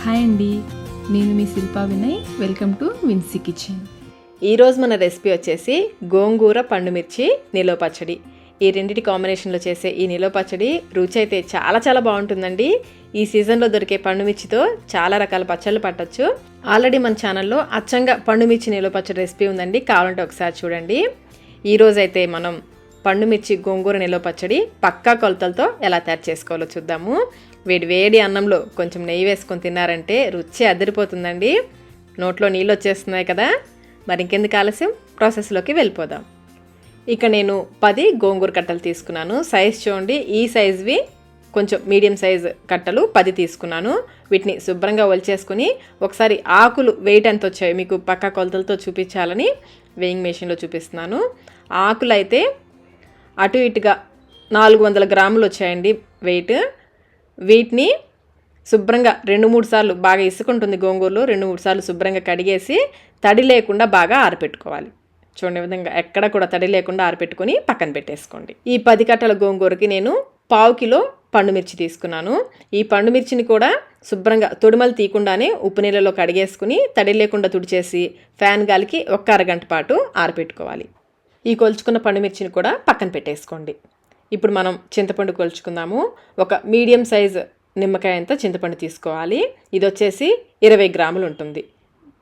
Hi అండి, నేను మీ Shilpa Vinay. Welcome to Vincy kitchen. ఈరోజు మన రెసిపీ వచ్చేసి గోంగూర పండు మిర్చి నిలవ పచ్చడి. ఈ రెండింటి కాంబినేషన్లో చేసే ఈ నిలవ పచ్చడి రుచి అయితే చాలా బాగుంటుందండి. ఈ సీజన్లో దొరికే పండు మిర్చితో చాలా రకాల పచ్చళ్ళు పట్టొచ్చు. ఆల్రెడీ మన ఛానల్లో అచ్చంగా పండు మిర్చి నిలవ పచ్చడి రెసిపీ ఉందండి, కావాలంటే ఒకసారి చూడండి. ఈరోజైతే మనం పండు మిర్చి గోంగూర నిలవ పచ్చడి పక్కా కొలతలతో ఎలా తయారు చేసుకోవాలో చూద్దాము. వేడి అన్నంలో కొంచెం నెయ్యి వేసుకొని తిన్నారంటే రుచి అదిరిపోతుందండి. నోట్లో నీళ్ళు వచ్చేస్తున్నాయి కదా. మరి ఇంకెందుకు ఆలస్యం, ప్రాసెస్లోకి వెళ్ళిపోదాం. ఇక నేను 10 గోంగూర కట్టలు తీసుకున్నాను. సైజ్ చూడండి, ఈ సైజువి కొంచెం మీడియం సైజ్ కట్టలు 10 తీసుకున్నాను. వీటిని శుభ్రంగా ఒలిచేసుకుని ఒకసారి ఆకులు వెయిట్ ఎంత వచ్చాయి మీకు పక్కా కొలతలతో చూపించాలని వేయింగ్ మెషిన్లో చూపిస్తున్నాను. ఆకులు అయితే అటు ఇటుగా 400 గ్రాములు వచ్చాయండి వెయిట్. వీటిని శుభ్రంగా 2-3 సార్లు, బాగా ఇసుకుంటుంది గోంగూరలో, 2-3 సార్లు శుభ్రంగా కడిగేసి తడి లేకుండా బాగా ఆరపెట్టుకోవాలి. చూడండి విధంగా ఎక్కడ కూడా తడి లేకుండా ఆరపెట్టుకొని పక్కన పెట్టేసుకోండి. ఈ 10 కట్టల గోంగూరకి నేను 1/2 కిలో పండుమిర్చి తీసుకున్నాను. ఈ పండుమిర్చిని కూడా శుభ్రంగా తొడిమలు తీయకుండానే ఉప్పు నీళ్ళలో కడిగేసుకుని తడి లేకుండా తుడిచేసి ఫ్యాన్ గాలికి 1 అరగంట పాటు ఆరపెట్టుకోవాలి. ఈ కొలుచుకున్న పండుమిర్చిని కూడా పక్కన పెట్టేసుకోండి. ఇప్పుడు మనం చింతపండు కొలుచుకుందాము. ఒక మీడియం సైజ్ నిమ్మకాయ అంతా చింతపండు తీసుకోవాలి. ఇది వచ్చేసి 20 గ్రాములు ఉంటుంది.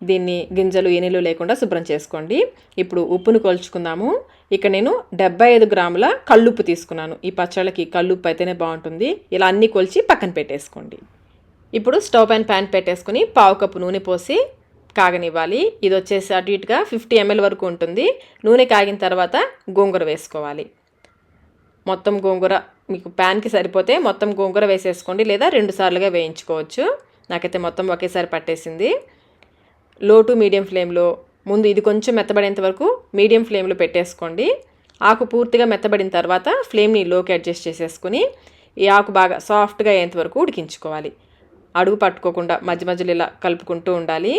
దీన్ని గింజలు ఎనిలు లేకుండా శుభ్రం చేసుకోండి. ఇప్పుడు ఉప్పును కొలుచుకుందాము. ఇక నేను 75 గ్రాముల కల్లుప్పు తీసుకున్నాను. ఈ పచ్చళ్ళకి కల్లుప్పు అయితేనే బాగుంటుంది. ఇలా అన్నీ కొలిచి పక్కన పెట్టేసుకోండి. ఇప్పుడు స్టవ్ పైన ప్యాన్ పెట్టేసుకుని 1/2 కప్పు నూనె పోసి కాగనివ్వాలి. ఇది వచ్చేసి అటు ఇటుగా 50 ml వరకు ఉంటుంది. నూనె కాగిన తర్వాత గోంగూర వేసుకోవాలి. మొత్తం గోంగూర మీకు ప్యాన్కి సరిపోతే మొత్తం గోంగూర వేసేసుకోండి, లేదా 2 సార్లుగా వేయించుకోవచ్చు. నాకైతే మొత్తం ఒకేసారి పట్టేసింది. లో టు మీడియం ఫ్లేమ్లో ముందు ఇది కొంచెం మెత్తబడేంత వరకు మీడియం ఫ్లేమ్లో పెట్టేసుకోండి. ఆకు పూర్తిగా మెత్తబడిన తర్వాత ఫ్లేమ్ని లోకి అడ్జస్ట్ చేసేసుకుని ఈ ఆకు బాగా సాఫ్ట్గా అయ్యేంత వరకు ఉడికించుకోవాలి. అడుగు పట్టుకోకుండా మధ్యలో ఇలా కలుపుకుంటూ ఉండాలి.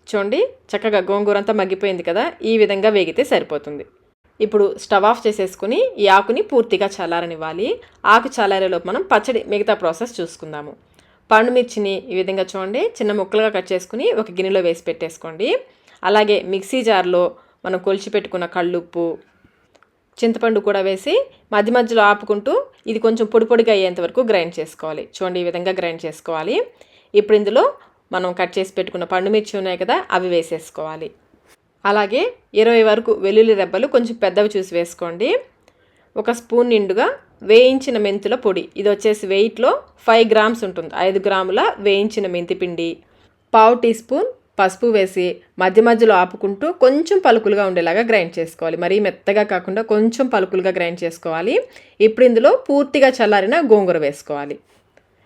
చూడండి చక్కగా గోంగూర అంతా మగ్గిపోయింది కదా, ఈ విధంగా వేగితే సరిపోతుంది. ఇప్పుడు స్టవ్ ఆఫ్ చేసేసుకుని ఈ ఆకుని పూర్తిగా చల్లారనివ్వాలి. ఆకు చల్లారేలోపు మనం పచ్చడి మిగతా ప్రాసెస్ చూసుకుందాము. పండు మిర్చిని ఈ విధంగా చూడండి చిన్న ముక్కలుగా కట్ చేసుకుని ఒక గిన్నెలో వేసి పెట్టేసుకోండి. అలాగే మిక్సీ జార్లో మనం కొలిచి పెట్టుకున్న కళ్ళుప్పు, చింతపండు కూడా వేసి మధ్యలో ఆపుకుంటూ ఇది కొంచెం పొడిగా అయ్యేంత వరకు గ్రైండ్ చేసుకోవాలి. చూడండి ఈ విధంగా గ్రైండ్ చేసుకోవాలి. ఇప్పుడు ఇందులో మనం కట్ చేసి పెట్టుకున్న పండు మిర్చి ఉన్నాయి కదా, అవి వేసేసుకోవాలి. అలాగే 20 వరకు వెల్లుల్లి రెబ్బలు కొంచెం పెద్దవి చూసి వేసుకోండి. 1 స్పూన్ నిండుగా వేయించిన మెంతుల పొడి, ఇది వచ్చేసి వెయిట్లో 5 గ్రామ్స్ ఉంటుంది. 5 గ్రాముల వేయించిన మెంతి పిండి, 1/2 టీ స్పూన్ పసుపు వేసి మధ్యలో ఆపుకుంటూ కొంచెం పలుకులుగా ఉండేలాగా గ్రైండ్ చేసుకోవాలి. మరీ మెత్తగా కాకుండా కొంచెం పలుకులుగా గ్రైండ్ చేసుకోవాలి. ఇప్పుడు ఇందులో పూర్తిగా చల్లారిన గోంగూర వేసుకోవాలి.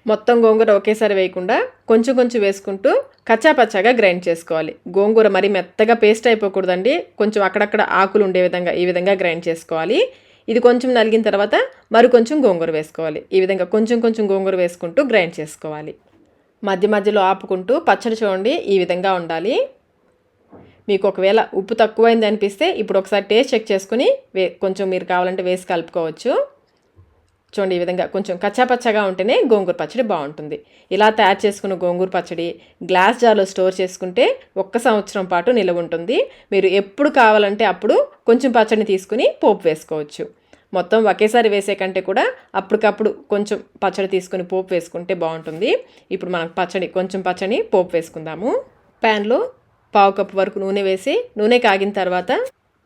మొత్తం గోంగూర ఒకేసారి వేయకుండా కొంచెం వేసుకుంటూ కచ్చాపచ్చాగా గ్రైండ్ చేసుకోవాలి. గోంగూర మరీ మెత్తగా పేస్ట్ అయిపోకూడదండి, కొంచెం అక్కడక్కడ ఆకులు ఉండే విధంగా ఈ విధంగా గ్రైండ్ చేసుకోవాలి. ఇది కొంచెం నలిగిన తర్వాత కొంచెం గోంగూర వేసుకోవాలి. ఈ విధంగా కొంచెం గోంగూర వేసుకుంటూ గ్రైండ్ చేసుకోవాలి. మధ్యలో ఆపుకుంటూ పచ్చడి చూడండి ఈ విధంగా ఉండాలి. మీకు ఒకవేళ ఉప్పు తక్కువైంది అనిపిస్తే ఇప్పుడు ఒకసారి టేస్ట్ చెక్ చేసుకుని కొంచెం మీరు కావాలంటే వేసి కలుపుకోవచ్చు. చూడండి ఈ విధంగా కొంచెం కచ్చాపచ్చగా ఉంటేనే గోంగూర పచ్చడి బాగుంటుంది. ఇలా తయారు చేసుకున్న గోంగూర పచ్చడి గ్లాస్ జార్లో స్టోర్ చేసుకుంటే 1 సంవత్సరం పాటు నిలవ ఉంటుంది. మీరు ఎప్పుడు కావాలంటే అప్పుడు కొంచెం పచ్చడిని తీసుకుని పోపు వేసుకోవచ్చు. మొత్తం ఒకేసారి వేసే కంటే కూడా అప్పటికప్పుడు కొంచెం పచ్చడి తీసుకుని పోపు వేసుకుంటే బాగుంటుంది. ఇప్పుడు మనం కొంచెం పచ్చడి పోపు వేసుకుందాము. ప్యాన్లో 1/2 కప్పు వరకు నూనె వేసి నూనె కాగిన తర్వాత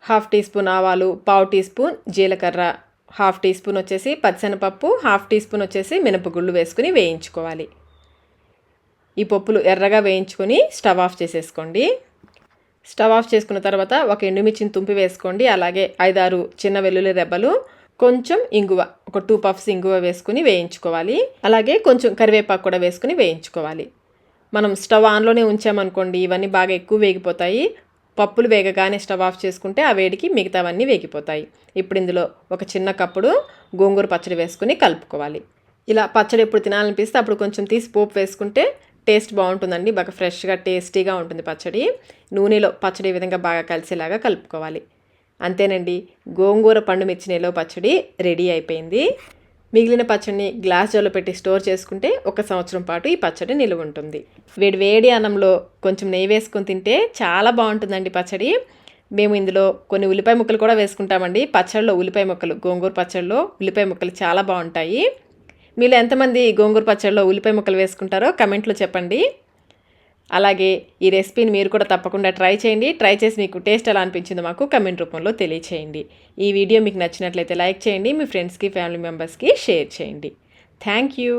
1/2 టీ స్పూన్ ఆవాలు, 1/2 టీ స్పూన్ జీలకర్ర, 1/2 టీ స్పూన్ వచ్చేసి పచ్చిశనగపప్పు, 1/2 టీ స్పూన్ వచ్చేసి మినపగుళ్ళు వేసుకుని వేయించుకోవాలి. ఈ పప్పులు ఎర్రగా వేయించుకొని స్టవ్ ఆఫ్ చేసేసుకోండి. స్టవ్ ఆఫ్ చేసుకున్న తర్వాత 1 ఎండుమిర్చిని తుంపి వేసుకోండి. అలాగే 5-6 చిన్న వెల్లుల్లి రెబ్బలు, కొంచెం ఇంగువ, 2 పఫ్స్ ఇంగువ వేసుకుని వేయించుకోవాలి. అలాగే కొంచెం కరివేపాకు కూడా వేసుకుని వేయించుకోవాలి. మనం స్టవ్ ఆన్లోనే ఉంచామనుకోండి ఇవన్నీ బాగా ఎక్కువ వేగిపోతాయి. పప్పులు వేగగానే స్టవ్ ఆఫ్ చేసుకుంటే ఆ వేడికి మిగతావన్నీ వేగిపోతాయి. ఇప్పుడు ఇందులో ఒక చిన్న కప్పుడు గోంగూర పచ్చడి వేసుకుని కలుపుకోవాలి. ఇలా పచ్చడి ఎప్పుడు తినాలనిపిస్తే అప్పుడు కొంచెం తీసి పోపు వేసుకుంటే టేస్ట్ బాగుంటుందండి. బాగా ఫ్రెష్గా టేస్టీగా ఉంటుంది పచ్చడి. నూనెలో పచ్చడి ఈ విధంగా బాగా కలిసేలాగా కలుపుకోవాలి. అంతేనండి, గోంగూర పండు మిర్చి నిలవ పచ్చడి రెడీ అయిపోయింది. మిగిలిన పచ్చడిని గ్లాస్ జార్లో పెట్టి స్టోర్ చేసుకుంటే 1 సంవత్సరం పాటు ఈ పచ్చడి నిలువ ఉంటుంది. వేడి అన్నంలో కొంచెం నెయ్యి వేసుకొని తింటే చాలా బాగుంటుందండి పచ్చడి. మేము ఇందులో కొన్ని ఉల్లిపాయ ముక్కలు కూడా వేసుకుంటామండి. పచ్చడిలో ఉల్లిపాయ ముక్కలు, గోంగూర పచ్చడిలో ఉల్లిపాయ ముక్కలు చాలా బాగుంటాయి. మీలో ఎంతమంది గోంగూర పచ్చడిలో ఉల్లిపాయ ముక్కలు వేసుకుంటారో కమెంట్లో చెప్పండి. అలాగే ఈ రెసిపీని మీరు కూడా తప్పకుండా ట్రై చేయండి. ట్రై చేసి మీకు టేస్ట్ ఎలా అనిపించిందో మాకు కమెంట్ రూపంలో తెలియచేయండి. ఈ వీడియో మీకు నచ్చినట్లయితే లైక్ చేయండి. మీ ఫ్రెండ్స్కి, ఫ్యామిలీ మెంబర్స్కి షేర్ చేయండి. Thank you.